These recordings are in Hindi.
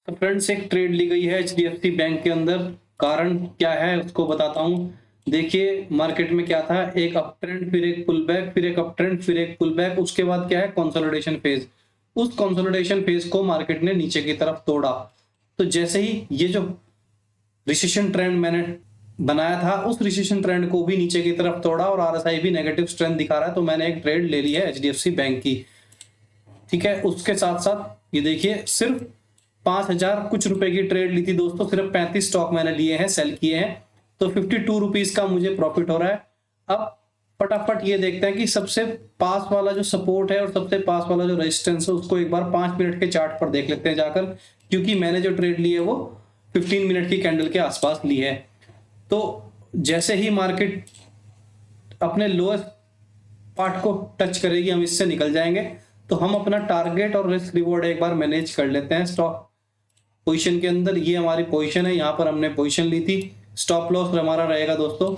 तो फ्रेंड्स एक ट्रेड ली गई है एचडीएफसी बैंक के अंदर। कारण क्या है उसको बताता हूँ। देखिए मार्केट में क्या था, एक अप ट्रेंड, फिर एक पुल बैक, फिर एक अप ट्रेंड, फिर एक पुल बैक, उसके बाद क्या है कंसोलिडेशन फेज। उस कंसोलिडेशन फेज को मार्केट ने नीचे की तरफ तोड़ा। तो जैसे ही ये जो रिसेशन ट्रेंड मैंने बनाया था उस रिसेशन ट्रेंड को भी नीचे की तरफ तोड़ा और आरएसआई भी नेगेटिव स्ट्रेंथ दिखा रहा है, तो मैंने एक ट्रेड ले ली है एचडीएफसी बैंक की। ठीक है, उसके साथ साथ ये देखिए सिर्फ 5,000 कुछ रुपए की ट्रेड ली थी दोस्तों, सिर्फ 35 स्टॉक मैंने लिए हैं, सेल किए हैं, तो 52 रुपीज का मुझे प्रॉफिट हो रहा है। अब फटाफट ये देखते हैं कि सबसे पास वाला जो सपोर्ट है और सबसे पास वाला जो रेजिस्टेंस है उसको एक बार 5 मिनट के चार्ट पर देख लेते हैं जाकर, क्योंकि मैंने जो ट्रेड ली है वो 15 मिनट की कैंडल के आसपास ली है। तो जैसे ही मार्केट अपने लोएस्ट पार्ट को टच करेगी हम इससे निकल जाएंगे। तो हम अपना टारगेट और रिस्क रिवॉर्ड एक बार मैनेज कर लेते हैं स्टॉक पोजीशन के अंदर। ये हमारी पोजीशन है, यहाँ पर हमने पोजीशन ली थी। स्टॉप लॉस हमारा रहेगा दोस्तों,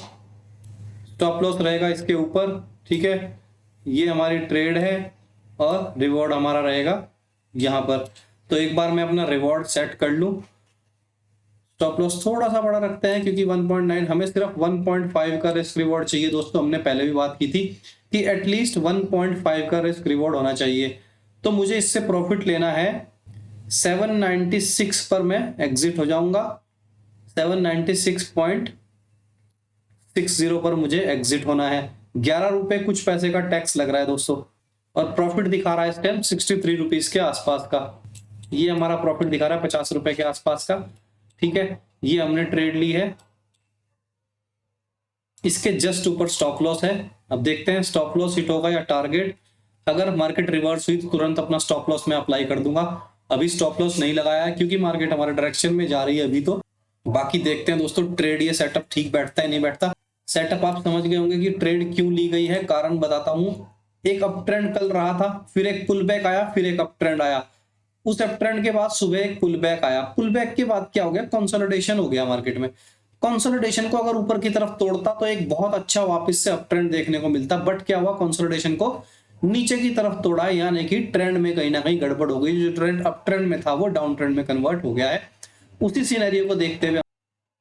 स्टॉप लॉस रहेगा इसके ऊपर। ठीक है, ये हमारी ट्रेड है और रिवॉर्ड हमारा रहेगा यहाँ पर। तो एक बार मैं अपना रिवॉर्ड सेट कर लूँ। स्टॉप लॉस थोड़ा सा बड़ा रखते हैं क्योंकि 1.9, हमें सिर्फ 1.5 का रिस्क रिवॉर्ड चाहिए दोस्तों। हमने पहले भी बात की थी कि एटलीस्ट 1.5 का रिस्क रिवॉर्ड होना चाहिए। तो मुझे इससे प्रॉफिट लेना है 796 पर मैं एग्जिट हो जाऊंगा। 796.60 पर मुझे एग्जिट होना है। 11 रुपए कुछ पैसे का टैक्स लग रहा है दोस्तों, और प्रॉफिट दिखा रहा है इस टाइम 63 रुपीज के आसपास का। ये हमारा प्रॉफिट दिखा रहा है 50 रुपए के आसपास का। ठीक है, ये हमने ट्रेड ली है, इसके जस्ट ऊपर स्टॉप लॉस है। अब देखते हैं स्टॉप लॉस हिट होगा या टारगेट। अगर मार्केट रिवर्स हुई तो तुरंत अपना स्टॉप लॉस में अप्लाई कर दूंगा। अभी स्टॉप लॉस नहीं लगाया है क्योंकि मार्केट हमारे डायरेक्शन में जा रही है अभी। तो बाकी देखते हैं दोस्तों ट्रेड ये सेटअप ठीक बैठता है नहीं बैठता। सेटअप आप समझ गए होंगे कि ट्रेड क्यों ली गई है। कारण बताता हूं, एक अप ट्रेंड कल रहा था, फिर एक पुल बैक आया, फिर एक अप ट्रेंड आया। उस अप ट्रेंड के बाद सुबह एक पुल बैक आया। पुल बैक के बाद क्या हो गया, कंसोलिडेशन हो गया मार्केट में। कंसोलिडेशन को अगर ऊपर की तरफ तोड़ता तो एक बहुत अच्छा वापस से अप ट्रेंड देखने को मिलता, बट क्या हुआ, कंसोलिडेशन को नीचे की तरफ तोड़ा, यानी कि ट्रेंड में कहीं ना कहीं गड़बड़ हो गई। जो ट्रेंड अप ट्रेंड में था वो डाउन ट्रेंड में कन्वर्ट हो गया है। उसी सिनेरियो को देखते हुए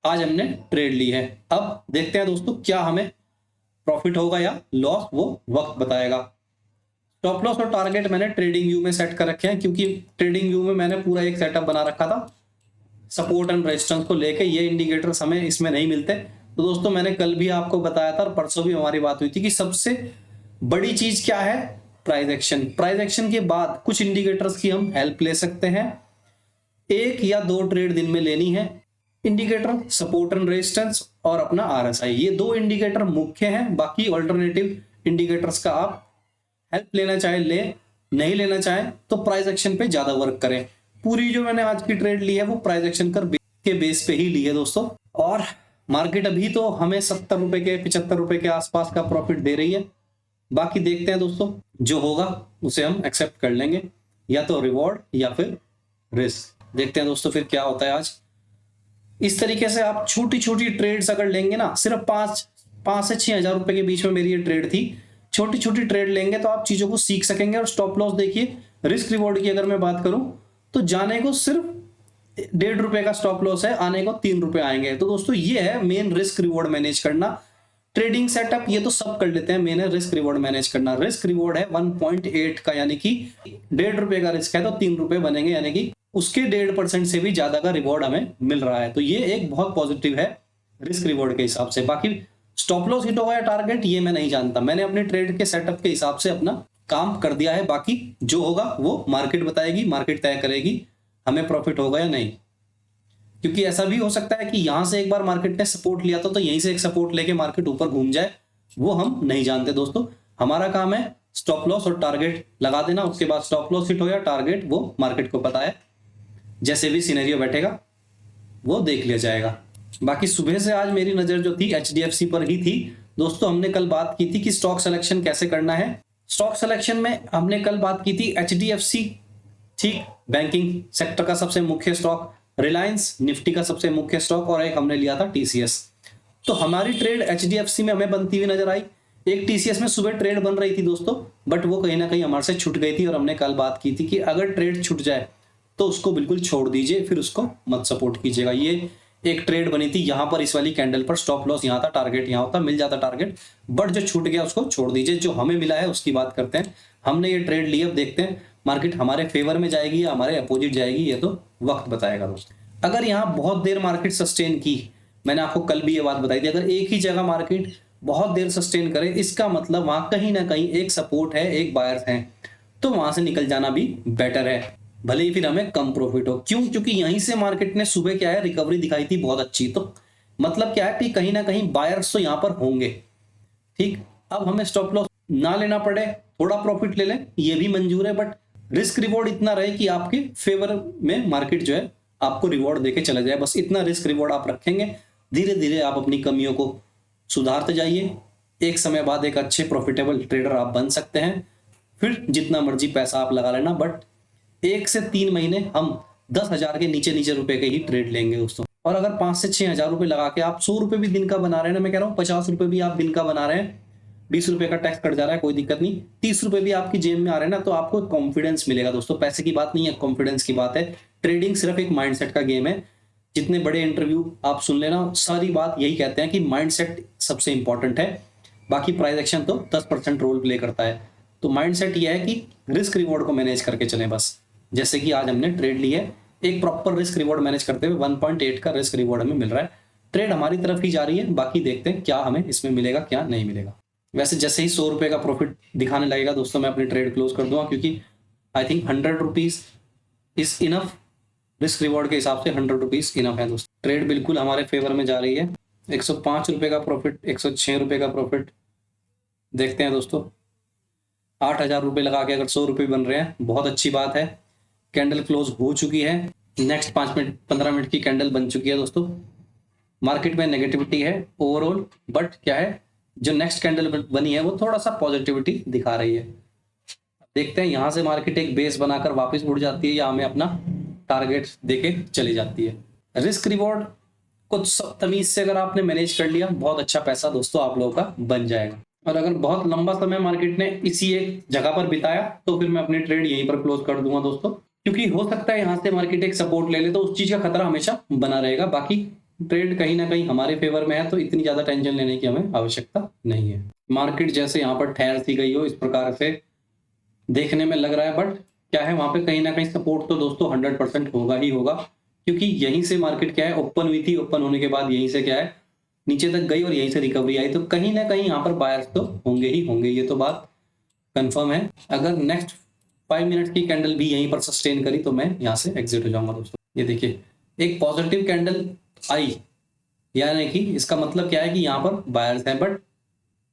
आज हमने ट्रेड ली है। अब देखते हैं दोस्तों क्या हमें प्रॉफिट होगा या लॉस, वो वक्त बताएगा। स्टॉप लॉस और टारगेट मैंने ट्रेडिंग व्यू में सेट कर रखे हैं, क्योंकि ट्रेडिंग व्यू में मैंने पूरा एक सेटअप बना रखा था सपोर्ट एंड रेजिस्टेंस को लेके। ये इंडिकेटर्स हमें इसमें नहीं मिलते। तो दोस्तों मैंने कल भी आपको बताया था और परसों भी हमारी बात हुई थी कि सबसे बड़ी चीज क्या है, प्राइस एक्शन। प्राइस एक्शन के बाद कुछ इंडिकेटर्स की हम हेल्प ले सकते हैं। 1 या 2 ट्रेड दिन में लेनी है। इंडिकेटर सपोर्ट एंड रेजिस्टेंस और अपना आरएसआई, ये 2 इंडिकेटर मुख्य हैं। बाकी ऑल्टरनेटिव इंडिकेटर्स का आप हेल्प लेना चाहे ले, नहीं लेना चाहे तो प्राइस एक्शन पे ज्यादा वर्क करें। पूरी जो मैंने आज की ट्रेड ली है वो प्राइस एक्शन के बेस पे ही ली है दोस्तों। और मार्केट अभी तो हमें 70 रुपए के 75 रुपए के आसपास का प्रॉफिट दे रही है। बाकी देखते हैं दोस्तों, जो होगा उसे हम एक्सेप्ट कर लेंगे, या तो रिवॉर्ड या फिर रिस्क। देखते हैं दोस्तों फिर क्या होता है आज। इस तरीके से आप छोटी छोटी ट्रेड्स अगर लेंगे ना, सिर्फ 5 से 6 हजार रुपए के बीच में मेरी ये ट्रेड थी। छोटी छोटी ट्रेड लेंगे तो आप चीजों को सीख सकेंगे। और स्टॉप लॉस देखिए, रिस्क रिवॉर्ड की अगर मैं बात करूं तो जाने को सिर्फ 1.5 रुपए का स्टॉप लॉस है, आने को 3 रुपए आएंगे। तो दोस्तों ये है मेन रिस्क रिवॉर्ड मैनेज करना। ट्रेडिंग सेटअप ये तो सब कर लेते हैं, मेन है रिस्क रिवॉर्ड मैनेज करना। रिस्क रिवॉर्ड है 1.8 का, यानी कि 1.5 रुपए का रिस्क है तो 3 रुपए बनेंगे, यानी कि उसके 1.5% से भी ज्यादा का रिवॉर्ड हमें मिल रहा है। तो ये एक बहुत पॉजिटिव है रिस्क रिवॉर्ड के हिसाब से। बाकी स्टॉप लॉस हिट होगा या टारगेट ये मैं नहीं जानता, मैंने अपने ट्रेड के सेटअप के हिसाब से अपना काम कर दिया है। बाकी जो होगा वो मार्केट बताएगी, मार्केट तय करेगी हमें प्रॉफिट होगा या नहीं। क्योंकि ऐसा भी हो सकता है कि यहां से एक बार मार्केट ने सपोर्ट लिया था तो यहीं से एक सपोर्ट लेके मार्केट ऊपर घूम जाए, वो हम नहीं जानते दोस्तों। हमारा काम है स्टॉप लॉस और टारगेट लगा देना, उसके बाद स्टॉप लॉस हिट हो या टारगेट वो मार्केट को पता है, जैसे भी सिनेरियो बैठेगा वो देख लिया जाएगा। बाकी सुबह से आज मेरी नजर जो थी एचडीएफसी पर ही थी दोस्तों। हमने कल बात की थी कि स्टॉक सिलेक्शन कैसे करना है। स्टॉक सिलेक्शन में हमने कल बात की थी एचडीएफसी, ठीक, बैंकिंग सेक्टर का सबसे मुख्य स्टॉक, रिलायंस निफ्टी का सबसे मुख्य स्टॉक, और एक हमने लिया था टीसीएस। तो हमारी ट्रेड एचडीएफसी में हमें बनती हुई नजर आई। एक टीसीएस में सुबह ट्रेड बन रही थी दोस्तों, बट वो कहीं ना कहीं हमारे से छूट गई थी। और हमने कल बात की थी कि अगर ट्रेड छूट जाए तो उसको बिल्कुल छोड़ दीजिए, फिर उसको मत सपोर्ट कीजिएगा। ये एक ट्रेड बनी थी यहाँ पर, इस वाली कैंडल पर स्टॉप लॉस यहाँ था, टारगेट यहाँ होता, मिल जाता टारगेट, बट जो छूट गया उसको छोड़ दीजिए। जो हमें मिला है उसकी बात करते हैं। हमने ये ट्रेड ली, अब देखते हैं मार्केट हमारे फेवर में जाएगी या हमारे अपोजिट जाएगी, ये तो वक्त बताएगा दोस्तों। अगर यहाँ बहुत देर मार्केट सस्टेन की, मैंने आपको कल भी ये बात बताई थी, अगर एक ही जगह मार्केट बहुत देर सस्टेन करे, इसका मतलब वहां कहीं ना कहीं एक सपोर्ट है, एक बायर्स है, तो वहां से निकल जाना भी बेटर है, भले ही फिर हमें कम प्रॉफिट हो। क्यों? क्योंकि यहीं से मार्केट ने सुबह क्या है रिकवरी दिखाई थी बहुत अच्छी, तो मतलब क्या है कि कहीं ना कहीं बायर्स तो यहां पर होंगे। ठीक, अब हमें स्टॉप लॉस ना लेना पड़े, थोड़ा प्रॉफिट ले लें, ये भी मंजूर है, बट रिस्क रिवॉर्ड इतना रहे कि आपके फेवर में मार्केट जो है आपको रिवॉर्ड देके चला जाए, बस इतना रिस्क रिवॉर्ड आप रखेंगे। धीरे धीरे आप अपनी कमियों को सुधारते जाइए, एक समय बाद एक अच्छे प्रॉफिटेबल ट्रेडर आप बन सकते हैं। फिर जितना मर्जी पैसा आप लगा लेना, बट 1 से 3 महीने हम 10,000 के नीचे नीचे रुपए के ही ट्रेड लेंगे दोस्तों। और अगर 5 से 6,000 रुपए लगा के आप 100 रुपए भी दिन का बना रहे हैं ना, मैं कह रहा हूँ 50 रुपए भी आप दिन का बना रहे हैं, 20 रुपए का टैक्स कट जा रहा है, कोई दिक्कत नहीं, 30 रुपए भी आपकी जेब में आ रहे हैं ना, तो आपको कॉन्फिडेंस मिलेगा दोस्तों। पैसे की बात नहीं है, कॉन्फिडेंस की बात है। ट्रेडिंग सिर्फ एक माइंडसेट का गेम है। जितने बड़े इंटरव्यू आप सुन लेना, सारी बात यही कहते हैं कि माइंडसेट सबसे इंपॉर्टेंट है, बाकी प्राइस एक्शन तो 10% रोल प्ले करता है। तो माइंडसेट यह है कि रिस्क रिवॉर्ड को मैनेज करके चलें बस। जैसे कि आज हमने ट्रेड ली है, एक प्रॉपर रिस्क रिवॉर्ड मैनेज करते हुए 1.8 का रिस्क रिवॉर्ड हमें मिल रहा है। ट्रेड हमारी तरफ ही जा रही है, बाकी देखते हैं क्या हमें इसमें मिलेगा क्या नहीं मिलेगा। वैसे जैसे ही 100 रुपए का प्रॉफिट दिखाने लगेगा दोस्तों, मैं अपनी ट्रेड क्लोज कर दूंगा, क्योंकि I think 100 rupees is enough. Risk reward के हिसाब से 100 रुपीज इनफ है दोस्तों। ट्रेड बिल्कुल हमारे फेवर में जा रही है। 105 रुपए का प्रॉफिट, 106 रुपए का प्रॉफिट। देखते हैं दोस्तों, 8,000 रुपए लगा के अगर 100 रुपए बन रहे हैं, बहुत अच्छी बात है। कैंडल क्लोज हो चुकी है, नेक्स्ट 5 मिनट 15 मिनट की कैंडल बन चुकी है दोस्तों। मार्केट में नेगेटिविटी है ओवरऑल, बट क्या है, जो नेक्स्ट कैंडल बनी है वो थोड़ा सा पॉजिटिविटी दिखा रही है। देखते हैं यहां से मार्केट एक बेस बनाकर वापस उड़ जाती है या हमें अपना टारगेट देके चली जाती है। रिस्क रिवॉर्ड को सब तमीज से अगर आपने मैनेज कर लिया, बहुत अच्छा पैसा दोस्तों आप लोगों का बन जाएगा। और अगर बहुत लंबा समय मार्केट ने इसी एक जगह पर बिताया, तो फिर मैं अपनी ट्रेड यहीं पर क्लोज कर दूंगा दोस्तों, क्योंकि हो सकता है यहां से मार्केट एक सपोर्ट ले ले, तो उस चीज का खतरा हमेशा बना रहेगा। बाकी ट्रेड कहीं ना कहीं हमारे फेवर में है, तो इतनी ज्यादा टेंशन लेने की हमें आवश्यकता नहीं है। मार्केट जैसे यहाँ पर ठहर सी गई हो, इस प्रकार से देखने में लग रहा है, बट क्या है वहां पे कहीं ना कहीं सपोर्ट तो दोस्तों 100% होगा ही होगा, क्योंकि यहीं से मार्केट क्या है ओपन हुई थी, ओपन होने के बाद यहीं से क्या है नीचे तक गई और यहीं से रिकवरी आई, तो कहीं ना कहीं यहाँ पर बायर्स तो होंगे ही होंगे, ये तो बात कंफर्म है। अगर नेक्स्ट 5 मिनट की कैंडल भी यहीं पर सस्टेन करी, तो मैं यहाँ से एग्जिट हो जाऊंगा दोस्तों। ये देखिए एक पॉजिटिव कैंडल आई, यानी कि इसका मतलब क्या है कि यहाँ पर बायर्स हैं, बट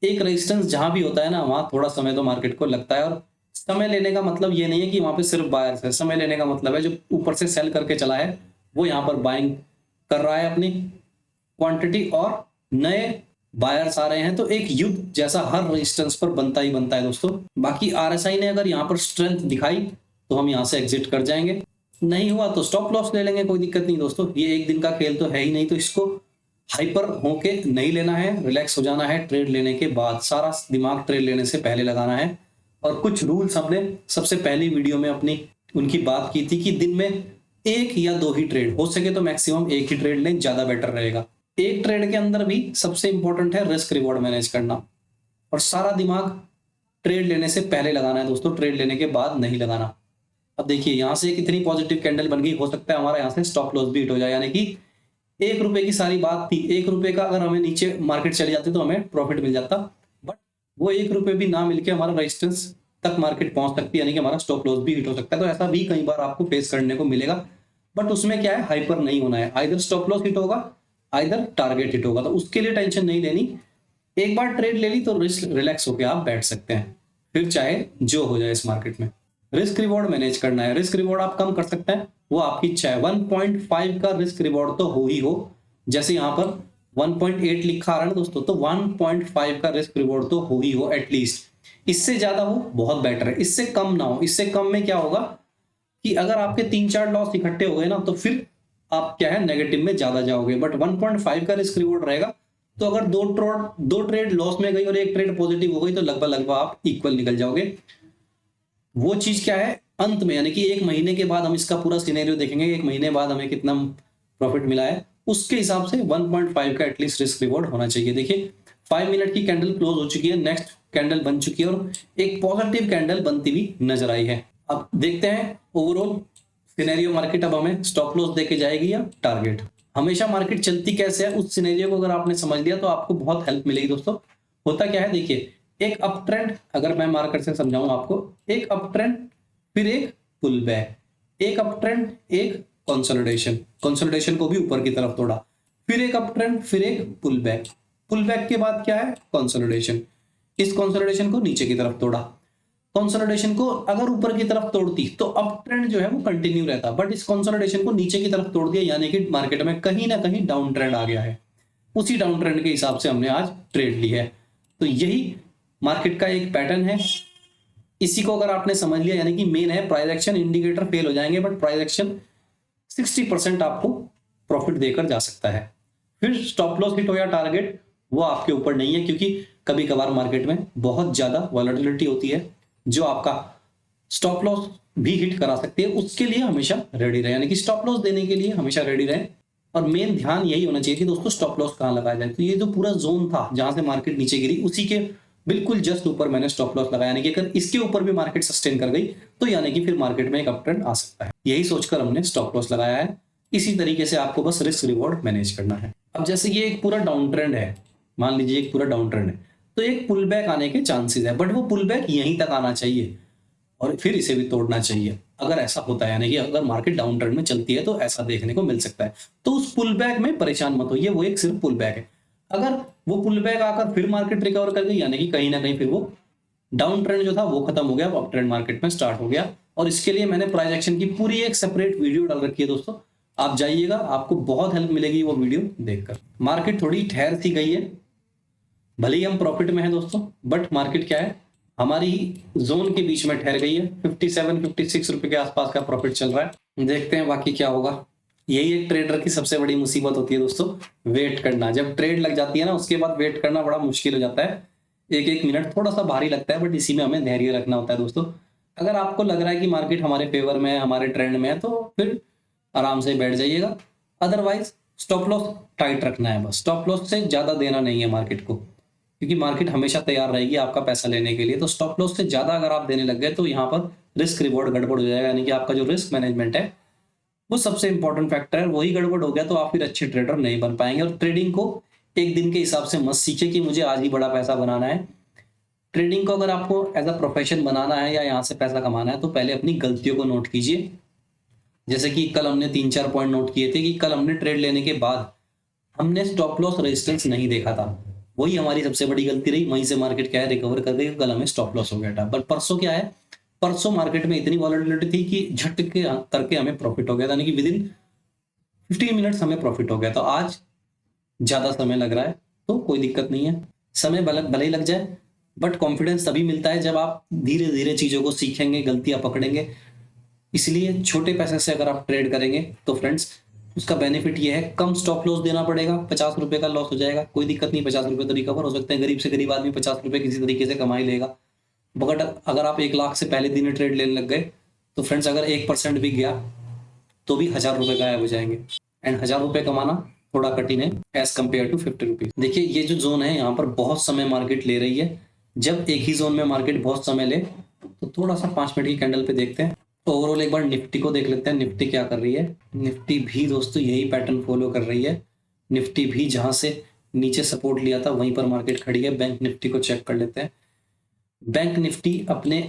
एक रेजिस्टेंस जहां भी होता है ना, वहां थोड़ा समय तो मार्केट को लगता है। और समय लेने का मतलब ये नहीं है कि वहां पे सिर्फ बायर्स है, समय लेने का मतलब है जो ऊपर से सेल करके चला है वो यहाँ पर बाइंग कर रहा है अपनी क्वांटिटी, और नए बायर्स आ रहे हैं, तो एक युद्ध जैसा हर रेजिस्टेंस पर बनता ही बनता है दोस्तों। बाकी आरएसआई ने अगर यहाँ पर स्ट्रेंथ दिखाई, तो हम यहाँ से एग्जिट कर जाएंगे, नहीं हुआ तो स्टॉप लॉस ले लेंगे, कोई दिक्कत नहीं दोस्तों। ये एक दिन का खेल तो है ही नहीं, तो इसको हाइपर होके नहीं लेना है, रिलैक्स हो जाना है। ट्रेड लेने के बाद सारा दिमाग ट्रेड लेने से पहले लगाना है। और कुछ रूल्स हमने सबसे पहली वीडियो में अपनी उनकी बात की थी कि दिन में 1 या 2 ही ट्रेड, हो सके तो मैक्सिमम 1 ही ट्रेड लें, ज्यादा बेटर रहेगा। एक ट्रेड के अंदर भी सबसे इंपॉर्टेंट है रिस्क रिवॉर्ड मैनेज करना, और सारा दिमाग ट्रेड लेने से पहले लगाना है दोस्तों, ट्रेड लेने के बाद नहीं लगाना। अब देखिए यहां से कितनी पॉजिटिव कैंडल बन गई, हो सकता है हमारा यहाँ से स्टॉप लॉस भी हिट हो जाए, यानी कि 1 रुपए की सारी बात थी। 1 रुपए का अगर हमें नीचे मार्केट चली जाती तो हमें प्रॉफिट मिल जाता, बट वो 1 रुपए भी ना मिलके हमारा रेजिस्टेंस तक मार्केट पहुंच सकती है, यानी कि हमारा स्टॉप लॉस भी हिट हो सकता है। तो ऐसा भी कई बार आपको फेस करने को मिलेगा, बट उसमें क्या है हाइपर नहीं होना है, आइदर स्टॉप लॉस हिट होगा आइदर टारगेट हिट होगा, तो उसके लिए टेंशन नहीं लेनी। एक बार ट्रेड ले ली तो रिलैक्स होकर आप बैठ सकते हैं, फिर चाहे जो हो जाए इस मार्केट में। रिस्क रिवॉर्ड मैनेज करना है, रिस्क रिवॉर्ड आप कम कर सकते हैं, वो आपकी इच्छा है। 1.5 का रिस्क रिवॉर्ड तो हो ही हो, जैसे यहाँ पर 1.8 लिखा आ रहा है ना दोस्तों, तो 1.5 का रिस्क रिवॉर्ड तो हो ही हो एटलीस्ट। इससे ज्यादा हो बहुत बेटर है, इससे कम ना हो। इससे कम में क्या होगा कि अगर आपके 3-4 लॉस इकट्ठे हो गए ना, तो फिर आप क्या है नेगेटिव में ज्यादा जाओगे। बट 1.5 का रिस्क रिवॉर्ड रहेगा, तो अगर दो ट्रेड लॉस में गई और 1 ट्रेड पॉजिटिव हो गई, तो लगभग आप इक्वल निकल जाओगे। वो चीज क्या है, अंत में, यानी कि 1 महीने के बाद हम इसका पूरा सिनेरियो देखेंगे, 1 महीने बाद हमें कितना प्रॉफिट मिला है, उसके हिसाब से 1.5 का एटलीस्ट रिस्क रिवॉर्ड होना चाहिए। देखिए 5 मिनट की कैंडल क्लोज हो चुकी है, नेक्स्ट कैंडल बन चुकी है और एक पॉजिटिव कैंडल बनती हुई नजर आई है। अब देखते हैं ओवरऑल सिनेरियो मार्केट अब हमें स्टॉप लॉस देके जाएगी या टारगेट। हमेशा मार्केट चलती कैसे है, उस सिनेरियो को अगर आपने समझ लिया तो आपको बहुत हेल्प मिलेगी दोस्तों। होता क्या है, देखिए एक अप ट्रेंड, अगर मैं मार्केट से समझाऊं आपको, एक अप ट्रेंड फिर एक पुल बैक, एक अप ट्रेंड एक कंसोलिडेशन, कंसोलिडेशन को भी ऊपर की तरफ तोड़ा, फिर एक अप ट्रेंड फिर एक पुल बैक, पुल बैक के बाद क्या है कंसोलिडेशन, इस कंसोलिडेशन को नीचे की तरफ तोड़ा, कंसोलिडेशन को अगर ऊपर की तरफ तोड़ती तो अप ट्रेंड जो है वो कंटिन्यू रहता, बट इस कंसोलिडेशन को नीचे की तरफ तोड़ दिया, यानी कि मार्केट में कहीं ना कहीं डाउन ट्रेंड आ गया है। उसी डाउन ट्रेंड के हिसाब से हमने आज ट्रेड ली है। तो यही मार्केट का एक पैटर्न है। इसी को अगर आपने समझ लिया, यानी कि मेन है प्राइस एक्शन, इंडिकेटर फेल हो जाएंगे बट प्राइस एक्शन 60% आपको प्रॉफिट देकर जा सकता है। फिर स्टॉप लॉस हिट हो या टारगेट वो आपके ऊपर नहीं है, क्योंकि कभी कभार मार्केट में बहुत ज्यादा वॉलेटिलिटी होती है जो आपका स्टॉप लॉस भी हिट करा सकती है। उसके लिए हमेशा रेडी रहे, यानी कि स्टॉप लॉस देने के लिए हमेशा रेडी रहे। और मेन ध्यान यही होना चाहिए कि दोस्तों स्टॉप लॉस कहां लगाया जाए। तो ये जो पूरा जोन था जहां से मार्केट नीचे गिरी, उसी के बिल्कुल जस्ट ऊपर मैंने स्टॉप लॉस लगाया, यानी कि अगर इसके ऊपर भी मार्केट सस्टेन कर गई तो यानी कि फिर मार्केट में एक अप ट्रेंड आ सकता है। यही सोचकर हमने स्टॉप लॉस लगाया है। इसी तरीके से आपको बस रिस्क रिवॉर्ड मैनेज करना है। अब जैसे ये एक पूरा डाउन ट्रेंड है, मान लीजिए एक पूरा डाउन ट्रेंड है, तो एक पुल बैक आने के चांसेस है, बट वो पुल बैक यहीं तक आना चाहिए और फिर इसे भी तोड़ना चाहिए। अगर ऐसा होता है, यानी कि अगर मार्केट डाउन ट्रेंड में चलती है तो ऐसा देखने को मिल सकता है। तो उस पुल बैक में परेशान मत होइए, वो एक सिर्फ पुल बैक है। अगर वो पुल बैक आकर फिर मार्केट रिकवर कर गई, यानी कि कहीं ना कहीं फिर वो डाउन ट्रेंड जो था वो खत्म हो गया, अप ट्रेंड मार्केट में स्टार्ट हो गया। और इसके लिए मैंने प्राइस एक्शन की पूरी एक सेपरेट वीडियो डाल रखी है दोस्तों, आप जाइएगा, आपको बहुत हेल्प मिलेगी वो वीडियो देखकर। मार्केट थोड़ी ठहर सी गई है, भले ही हम प्रॉफिट में है दोस्तों, बट मार्केट क्या है हमारी जोन के बीच में ठहर गई है। 57-56 रुपए के आसपास का प्रॉफिट चल रहा है। देखते हैं बाकी क्या होगा। यही एक ट्रेडर की सबसे बड़ी मुसीबत होती है दोस्तों, वेट करना। जब ट्रेड लग जाती है ना, उसके बाद वेट करना बड़ा मुश्किल हो जाता है। एक एक मिनट थोड़ा सा भारी लगता है, बट इसी में हमें धैर्य रखना होता है दोस्तों। अगर आपको लग रहा है कि मार्केट हमारे फेवर में है, हमारे ट्रेंड में है, तो फिर आराम से बैठ जाइएगा। अदरवाइज स्टॉप लॉस टाइट रखना है, बस स्टॉप लॉस से ज्यादा देना नहीं है मार्केट को, क्योंकि मार्केट हमेशा तैयार रहेगी आपका पैसा लेने के लिए। तो स्टॉप लॉस से ज्यादा अगर आप देने लग गए तो यहाँ पर रिस्क रिवॉर्ड गड़बड़ हो जाएगा, यानी कि आपका जो रिस्क मैनेजमेंट है वो सबसे इंपॉर्टेंट फैक्टर है, वही गड़बड़ हो गया तो आप फिर अच्छे ट्रेडर नहीं बन पाएंगे। और ट्रेडिंग को एक दिन के हिसाब से मत सीखे कि मुझे आज ही बड़ा पैसा बनाना है। ट्रेडिंग को अगर आपको एज अ प्रोफेशन बनाना है या यहाँ से पैसा कमाना है, तो पहले अपनी गलतियों को नोट कीजिए। जैसे कि कल हमने 3-4 पॉइंट नोट किए थे कि कल हमने ट्रेड लेने के बाद हमने स्टॉप लॉस रेजिस्टेंस नहीं देखा था, वही हमारी सबसे बड़ी गलती रही। वहीं से मार्केट क्या है रिकवर कर गई, कल हमें स्टॉप लॉस हो गया था। बट परसों क्या है, परसों मार्केट में इतनी वॉलेटिलिटी थी कि झटके करके हमें प्रॉफिट हो गया था, यानी कि विद इन 15 मिनट्स हमें प्रॉफिट हो गया। तो आज ज्यादा समय लग रहा है तो कोई दिक्कत नहीं है, समय भले ही लग जाए, बट कॉन्फिडेंस तभी मिलता है जब आप धीरे धीरे चीजों को सीखेंगे, गलतियां पकड़ेंगे। इसलिए छोटे पैसे से अगर आप ट्रेड करेंगे तो फ्रेंड्स उसका बेनिफिट ये है, कम स्टॉप लॉस देना पड़ेगा, 50 रुपए का लॉस हो जाएगा, कोई दिक्कत नहीं, 50 रुपए तो रिकवर हो सकते हैं। गरीब से गरीब आदमी 50 रुपए किसी तरीके से कमा ही लेगा। बट अगर आप 1 लाख से पहले दिन ट्रेड लेने लग गए तो फ्रेंड्स अगर 1% भी गया तो भी 1000 रुपए गायब हो जाएंगे। एंड 1000 रुपए कमाना थोड़ा कठिन है एज कम्पेयर टू 50 रुपीज। देखिए ये जो जोन है यहाँ पर बहुत समय मार्केट ले रही है। जब एक ही जोन में मार्केट बहुत समय ले तो थोड़ा सा 5 मिनट की कैंडल पे देखते हैं। तो ओवरऑल एक बार निफ्टी को देख लेते हैं, निफ्टी क्या कर रही है। निफ्टी भी दोस्तों यही पैटर्न फॉलो कर रही है। निफ्टी भी जहां से नीचे सपोर्ट लिया था वहीं पर मार्केट खड़ी है। बैंक निफ्टी को चेक कर लेते हैं। बैंक निफ्टी अपने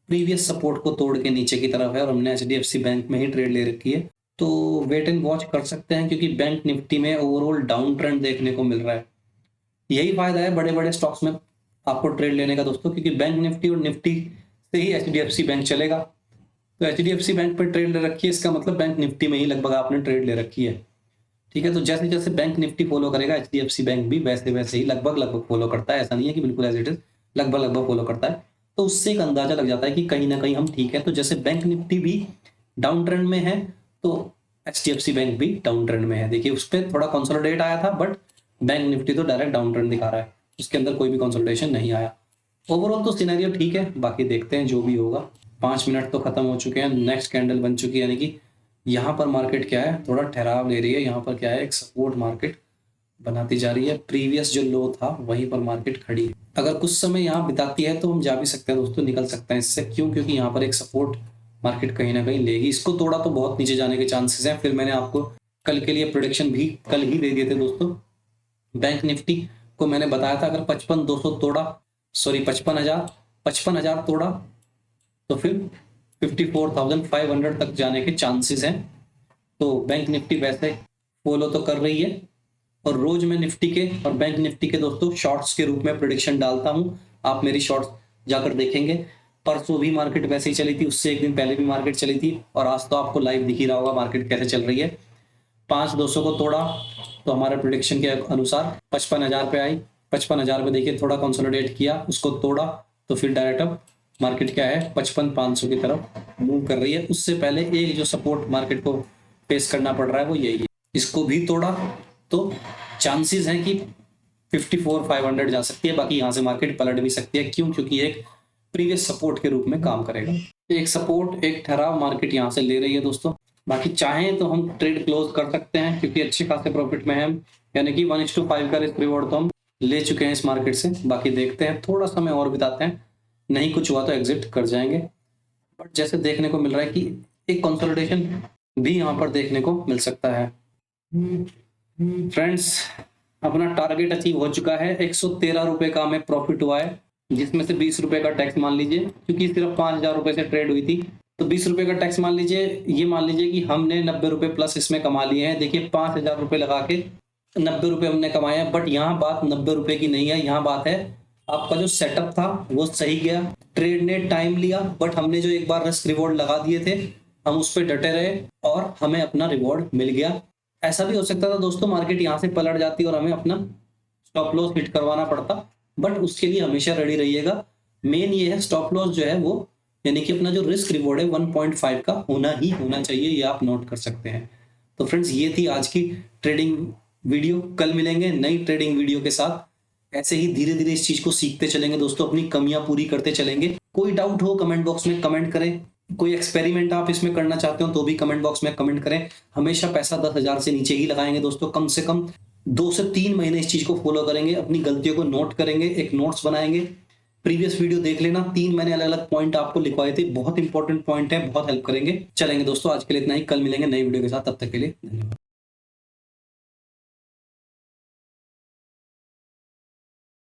प्रीवियस सपोर्ट को तोड़ के नीचे की तरफ है और हमने HDFC बैंक में ही ट्रेड ले रखी है, तो वेट एंड वॉच कर सकते हैं, क्योंकि बैंक निफ्टी में ओवरऑल डाउन ट्रेंड देखने को मिल रहा है। यही फायदा है बड़े बड़े स्टॉक्स में आपको ट्रेड लेने का दोस्तों, क्योंकि बैंक निफ्टी और निफ्टी से ही HDFC बैंक चलेगा। तो HDFC बैंक पर ट्रेड ले रखी है, इसका मतलब बैंक निफ्टी में ही लगभग आपने ट्रेड ले रखी है। ठीक है, तो जैसे जैसे बैंक निफ्टी फॉलो करेगा HDFC बैंक भी वैसे वैसे ही लगभग फॉलो करता है। ऐसा नहीं है कि बिल्कुल एज इट इज, लगभग फॉलो करता है। तो उससे एक अंदाजा लग जाता है कि कहीं ना कहीं हम ठीक है। तो जैसे बैंक निफ्टी भी डाउन ट्रेंड में है तो HDFC बैंक भी डाउन ट्रेंड में है। देखिए उस पर थोड़ा कंसोलिडेट आया था, बट बैंक निफ्टी तो डायरेक्ट डाउन ट्रेंड दिखा रहा है, उसके अंदर कोई भी कंसोलिडेशन नहीं आया। ओवरऑल तो सिनेरियो ठीक है, बाकी देखते हैं जो भी होगा। 5 मिनट तो खत्म हो चुके हैं, नेक्स्ट कैंडल बन चुकी है, यानी कि यहाँ पर मार्केट क्या है, थोड़ा ठहराव ले रही है। यहाँ पर क्या है, एक सपोर्ट मार्केट बनाती जा रही है। प्रीवियस जो लो था वहीं पर मार्केट खड़ी है। अगर कुछ समय यहाँ बिताती है तो हम जा भी सकते हैं दोस्तों, निकल सकते हैं इससे। क्यों? क्योंकि यहाँ पर एक सपोर्ट मार्केट कहीं ना कहीं लेगी। इसको तोड़ा तो बहुत नीचे जाने के चांसेस हैं। फिर मैंने आपको कल के लिए प्रोडिक्शन भी कल ही दे दिए थे दोस्तों। बैंक निफ्टी को मैंने बताया था अगर 55,200 तोड़ा, सॉरी 55,000 तोड़ा तो फिर 54,500 तक जाने के चांसेस हैं। तो बैंक निफ्टी वैसे फॉलो तो कर रही है, और रोज मैं निफ्टी के और बैंक निफ्टी के दोस्तों शॉर्ट्स के रूप में प्रेडिक्शन डालता हूं। आप मेरी शॉर्ट्स जाकर देखेंगे। परसों भी मार्केट वैसे ही चली थी, उससे एक दिन पहले भी मार्केट चली थी, और आज तो आपको लाइव दिख ही रहा होगा मार्केट कैसे चल रही है। 5,200 को तोड़ा तो हमारे प्रेडिक्शन के अनुसार 55,000 पे आई। 55,000 पे देखिए थोड़ा कंसोलिडेट किया, उसको तोड़ा तो फिर डायरेक्ट अब मार्केट क्या है 55,500 की तरफ मूव कर रही है। उससे पहले एक जो सपोर्ट मार्केट को फेस करना पड़ रहा है वो यही है। इसको भी तोड़ा तो चांसेस हैं कि 54,500 जा सकती है। बाकी यहाँ से मार्केट पलट भी सकती है। क्यों? क्योंकि एक प्रीवियस सपोर्ट के रूप में काम करेगा। एक सपोर्ट, एक ठहराव मार्केट यहाँ से ले रही है दोस्तों। बाकी चाहें तो हम ट्रेड क्लोज कर सकते हैं, क्योंकि अच्छे खासे प्रॉफिट में है हम, यानी कि 1:5 का रिस्क रिवॉर्ड तो हम ले चुके हैं इस मार्केट से। बाकी देखते हैं, थोड़ा समय और बिताते हैं, नहीं कुछ हुआ तो एग्जिट कर जाएंगे। बट जैसे देखने को मिल रहा है कि एक कंसोलिडेशन भी यहाँ पर देखने को मिल सकता है। फ्रेंड्स, अपना टारगेट अचीव हो चुका है। 113 रुपए का हमें प्रॉफिट हुआ है, जिसमें से 20 रुपए का टैक्स मान लीजिए, क्योंकि सिर्फ 5,000 रुपए से ट्रेड हुई थी तो 20 रुपए का टैक्स मान लीजिए। ये मान लीजिए कि हमने 90 रुपए प्लस इसमें कमा लिए हैं। देखिए 5,000 रुपए लगा के 90 रुपए हमने कमाए हैं। बट यहाँ बात 90 रुपए की नहीं है, यहाँ बात है आपका जो सेटअप था वो सही गया। ट्रेड ने टाइम लिया, बट हमने जो एक बार रिस्क रिवॉर्ड लगा दिए थे हम उस पर डटे रहे और हमें अपना रिवॉर्ड मिल गया। ऐसा भी हो सकता था दोस्तों मार्केट यहाँ से पलट जाती और हमें अपना स्टॉप लॉस हिट करवाना पड़ता, बट उसके लिए हमेशा रेडी रहिएगा। मेन ये है स्टॉप लॉस जो है वो, यानी कि अपना जो रिस्क रिवॉर्ड है 1.5 का होना ही होना चाहिए, ये आप नोट कर सकते हैं। तो फ्रेंड्स, ये थी आज की ट्रेडिंग वीडियो। कल मिलेंगे नई ट्रेडिंग वीडियो के साथ। ऐसे ही धीरे धीरे इस चीज को सीखते चलेंगे दोस्तों, अपनी कमियां पूरी करते चलेंगे। कोई डाउट हो कमेंट बॉक्स में कमेंट करें। कोई एक्सपेरिमेंट आप इसमें करना चाहते हो तो भी कमेंट बॉक्स में कमेंट करें। हमेशा पैसा 10,000 से नीचे ही लगाएंगे दोस्तों। कम से कम 2 से 3 महीने इस चीज को फॉलो करेंगे, अपनी गलतियों को नोट करेंगे, एक नोट्स बनाएंगे। प्रीवियस वीडियो देख लेना, 3 मैंने अलग अलग पॉइंट आपको लिखवाए थे, बहुत इंपॉर्टेंट पॉइंट है, बहुत हेल्प करेंगे। चलेंगे दोस्तों, आज के लिए इतना ही। कल मिलेंगे नई वीडियो के साथ, तब तक के लिए धन्यवाद।